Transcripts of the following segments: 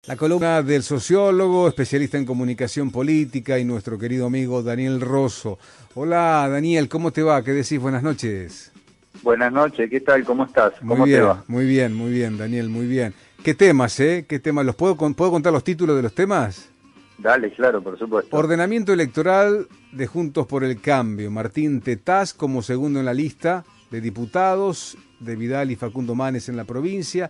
La columna del sociólogo, especialista en comunicación política y nuestro querido amigo Daniel Rosso. Hola Daniel, ¿cómo te va? ¿Qué decís? Buenas noches. Buenas noches, ¿qué tal? ¿Cómo estás? Muy ¿Cómo te bien, va? muy bien, muy bien, Daniel, muy bien. ¿Qué temas, eh? ¿Qué temas? ¿Puedo contar los títulos de los temas? Dale, claro, por supuesto. Ordenamiento electoral de Juntos por el Cambio. Martín Tetaz como segundo en la lista de diputados, de Vidal y Facundo Manes en la provincia.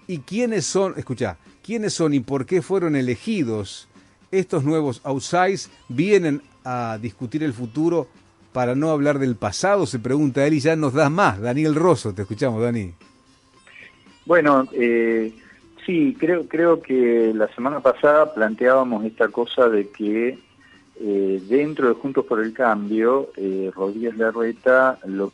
¿Y quiénes son, escuchá, quiénes son y por qué fueron elegidos estos nuevos outsiders? Vienen a discutir el futuro para no hablar del pasado, se pregunta él y ya nos das más. Daniel Rosso, te escuchamos, Dani. Bueno, sí, creo que la semana pasada planteábamos esta cosa de que dentro de Juntos por el Cambio, Rodríguez Larreta lo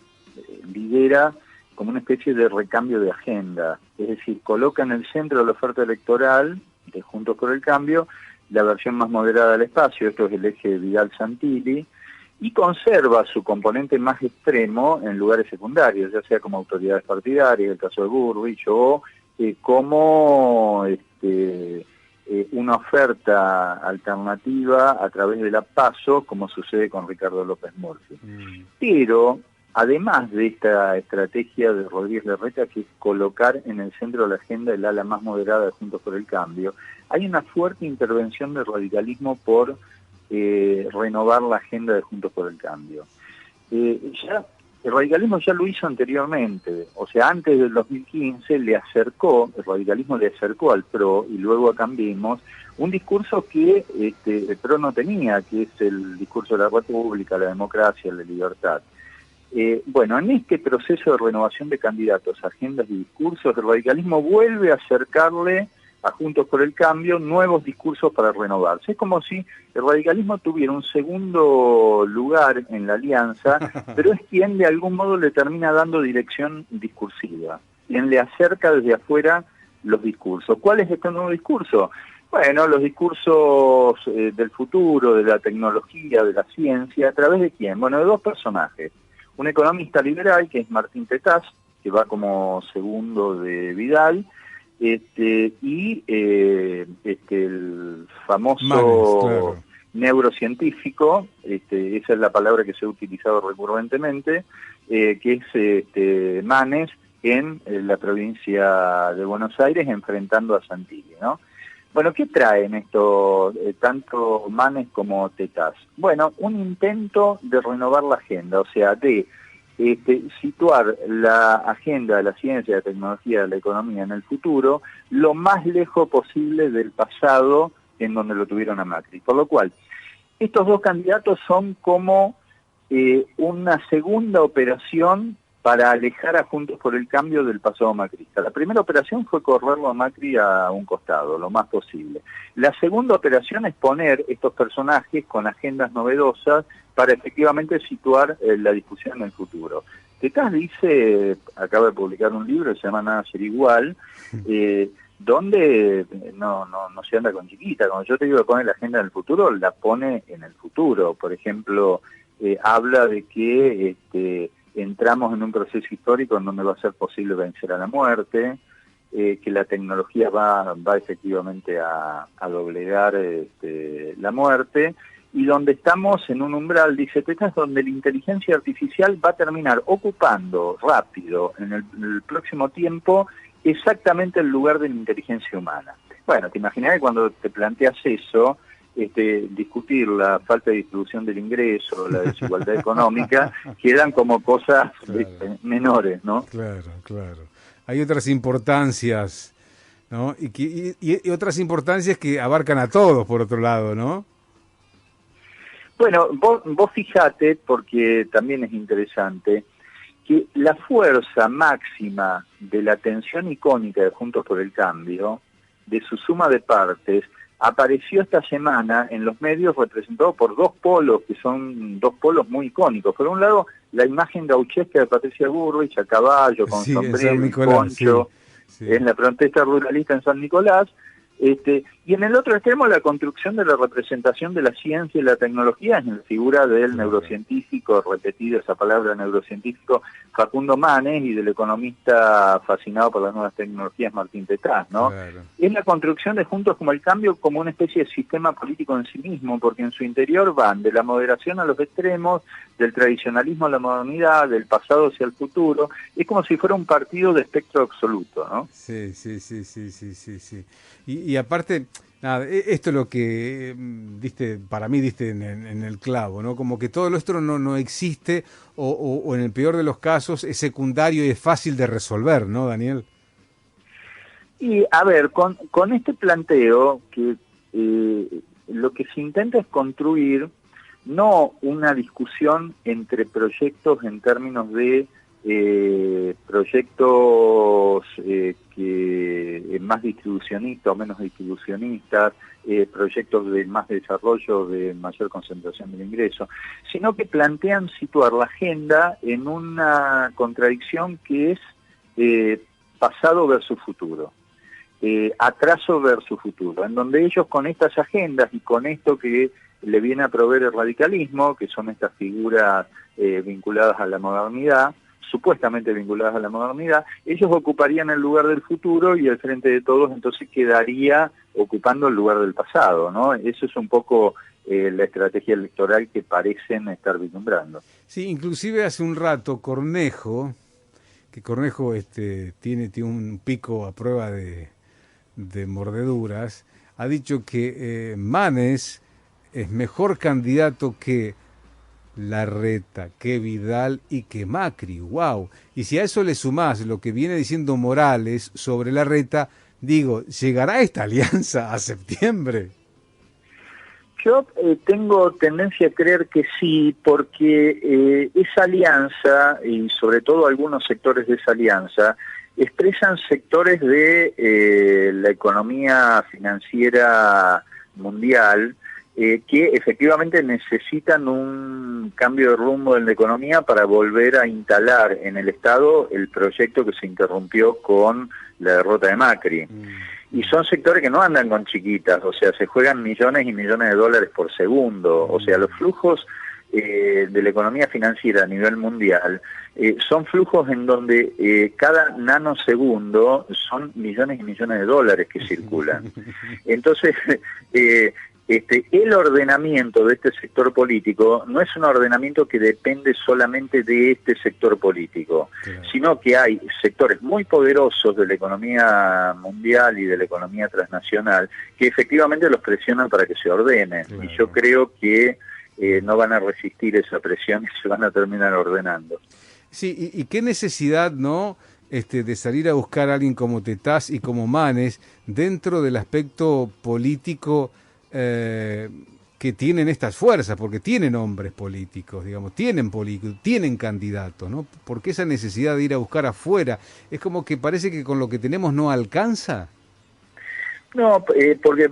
lidera como una especie de recambio de agenda, es decir, coloca en el centro de la oferta electoral de Juntos por el Cambio la versión más moderada del espacio, esto es el eje Vidal-Santilli, y conserva su componente más extremo en lugares secundarios, ya sea como autoridades partidarias, el caso de Burrich, o como una oferta alternativa a través de la PASO, como sucede con Ricardo López Murphy. Pero, además de esta estrategia de Rodríguez Larreta, que es colocar en el centro de la agenda el ala más moderada de Juntos por el Cambio, hay una fuerte intervención del radicalismo por renovar la agenda de Juntos por el Cambio. El radicalismo ya lo hizo anteriormente, o sea, antes del 2015 el radicalismo le acercó al PRO y luego a Cambiemos un discurso que el PRO no tenía, que es el discurso de la República, la democracia, la libertad. Bueno, en este proceso de renovación de candidatos, agendas y discursos, el radicalismo vuelve a acercarle a Juntos por el Cambio nuevos discursos para renovarse. Es como si el radicalismo tuviera un segundo lugar en la alianza, pero es quien de algún modo le termina dando dirección discursiva, quien le acerca desde afuera los discursos. ¿Cuál es este nuevo discurso? Bueno, los discursos del futuro, de la tecnología, de la ciencia, ¿a través de quién? Bueno, de dos personajes. Un economista liberal, que es Martín Tetaz, que va como segundo de Vidal, y el famoso Manes, claro. neurocientífico, esa es la palabra que se ha utilizado recurrentemente, que es Manes en la provincia de Buenos Aires, enfrentando a Santilli, ¿no? Bueno, ¿qué traen esto, tanto Manes como Tetaz? Bueno, un intento de renovar la agenda, o sea, de situar la agenda de la ciencia, de la tecnología, de la economía en el futuro, lo más lejos posible del pasado en donde lo tuvieron a Macri. Por lo cual, estos dos candidatos son como una segunda operación para alejar a Juntos por el Cambio del pasado macrista. La primera operación fue correrlo a Macri a un costado, lo más posible. La segunda operación es poner estos personajes con agendas novedosas para efectivamente situar la discusión en el futuro. Tetaz dice, acaba de publicar un libro que se llama Nada Ser Igual, donde no se anda con chiquita. Cuando yo te digo que pone la agenda en el futuro, la pone en el futuro. Por ejemplo, habla de que entramos en un proceso histórico en donde va a ser posible vencer a la muerte, que la tecnología va efectivamente a doblegar la muerte, y donde estamos en un umbral, dice Tetaz, donde la inteligencia artificial va a terminar ocupando rápido en el próximo tiempo exactamente el lugar de la inteligencia humana. Bueno, te imaginas que cuando te planteas eso, discutir la falta de distribución del ingreso, la desigualdad económica, quedan como cosas Claro. menores, ¿no? Claro, claro. Hay otras importancias, ¿no? Y otras importancias que abarcan a todos, por otro lado, ¿no? Bueno, vos fijate, porque también es interesante, que la fuerza máxima de la tensión icónica de Juntos por el Cambio, de su suma de partes, apareció esta semana en los medios representado por dos polos, que son dos polos muy icónicos. Por un lado, la imagen gauchesca de Patricia Burrich a caballo, con Sí, en San sombrero y Nicolás, sí, poncho, sí. en la protesta ruralista en San Nicolás, Y en el otro extremo, la construcción de la representación de la ciencia y la tecnología en la figura del neurocientífico, repetido esa palabra neurocientífico, Facundo Manes, y del economista fascinado por las nuevas tecnologías, Martín Tetaz, ¿no? Claro. Es la construcción de Juntos como el Cambio como una especie de sistema político en sí mismo, porque en su interior van de la moderación a los extremos, del tradicionalismo a la modernidad, del pasado hacia el futuro. Es como si fuera un partido de espectro absoluto, ¿no? Sí. Y aparte, nada, esto es lo que diste, para mí diste en el clavo, ¿no? Como que todo lo otro no existe, o en el peor de los casos es secundario y es fácil de resolver, ¿no, Daniel? Y a ver, con este planteo, que lo que se intenta es construir no una discusión entre proyectos en términos de proyectos que más distribucionistas o menos distribucionistas, proyectos de más desarrollo, de mayor concentración del ingreso, sino que plantean situar la agenda en una contradicción que es pasado versus futuro. Atraso versus futuro, en donde ellos con estas agendas y con esto que le viene a proveer el radicalismo, que son estas figuras vinculadas a la modernidad, supuestamente vinculadas a la modernidad, ellos ocuparían el lugar del futuro y el Frente de Todos entonces quedaría ocupando el lugar del pasado, ¿no? Eso es un poco la estrategia electoral que parecen estar vislumbrando. Sí, inclusive hace un rato Cornejo tiene un pico a prueba de mordeduras, ha dicho que Manes es mejor candidato que Larreta, que Vidal y que Macri. ¡Wow! Y si a eso le sumás lo que viene diciendo Morales sobre Larreta, digo, ¿llegará esta alianza a septiembre? Yo tengo tendencia a creer que sí, porque esa alianza, y sobre todo algunos sectores de esa alianza, expresan sectores de la economía financiera mundial que efectivamente necesitan un cambio de rumbo en la economía para volver a instalar en el Estado el proyecto que se interrumpió con la derrota de Macri. Y son sectores que no andan con chiquitas, o sea, se juegan millones y millones de dólares por segundo. O sea, los flujos de la economía financiera a nivel mundial son flujos en donde cada nanosegundo son millones y millones de dólares que circulan. Entonces, el ordenamiento de este sector político no es un ordenamiento que depende solamente de este sector político, sino que hay sectores muy poderosos de la economía mundial y de la economía transnacional que efectivamente los presionan para que se ordenen. Claro. Y yo creo que no van a resistir esa presión y se van a terminar ordenando. Sí, y qué necesidad, ¿no?, de salir a buscar a alguien como Tetaz y como Manes dentro del aspecto político que tienen estas fuerzas, porque tienen hombres políticos, digamos, tienen candidatos, ¿no? ¿Por qué esa necesidad de ir a buscar afuera? Es como que parece que con lo que tenemos no alcanza. No, porque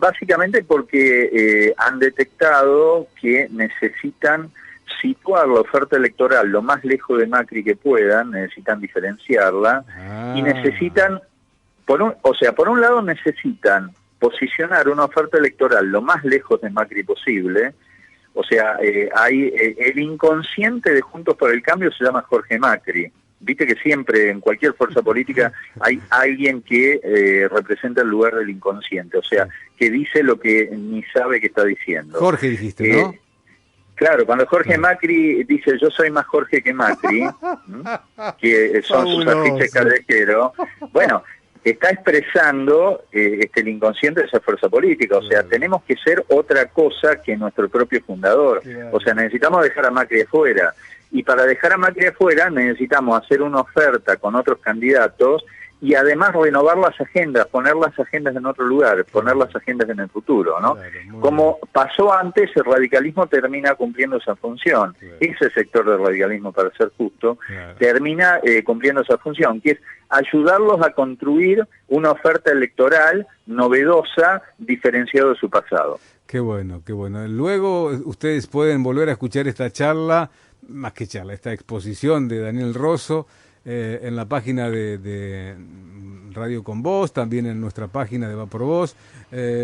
han detectado que necesitan situar la oferta electoral lo más lejos de Macri que puedan, necesitan diferenciarla, y necesitan, por un lado necesitan posicionar una oferta electoral lo más lejos de Macri posible. O sea, el inconsciente de Juntos por el Cambio se llama Jorge Macri. Viste que siempre en cualquier fuerza política hay alguien que representa el lugar del inconsciente, o sea, que dice lo que ni sabe que está diciendo. Jorge dijiste, ¿no? Claro, cuando Jorge Macri dice yo soy más Jorge que Macri, que son sus afiches callejeros, bueno, está expresando el inconsciente de esa fuerza política. O sea, tenemos que ser otra cosa que nuestro propio fundador. O sea, necesitamos dejar a Macri afuera. Y para dejar a Macri afuera necesitamos hacer una oferta con otros candidatos y además renovar las agendas, poner las agendas en otro lugar, poner las agendas en el futuro, ¿no? Como pasó antes, el radicalismo termina cumpliendo esa función. Ese sector del radicalismo, para ser justo, termina cumpliendo esa función, que es ayudarlos a construir una oferta electoral novedosa, diferenciado de su pasado. Qué bueno, qué bueno. Luego ustedes pueden volver a escuchar esta charla, más que charla, esta exposición de Daniel Rosso, en la página de Radio con Voz, también en nuestra página de Va por Voz,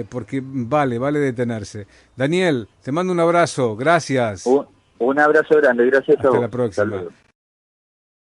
porque vale detenerse. Daniel, te mando un abrazo, gracias. Un abrazo grande, gracias a vos. Hasta la próxima. Saludos.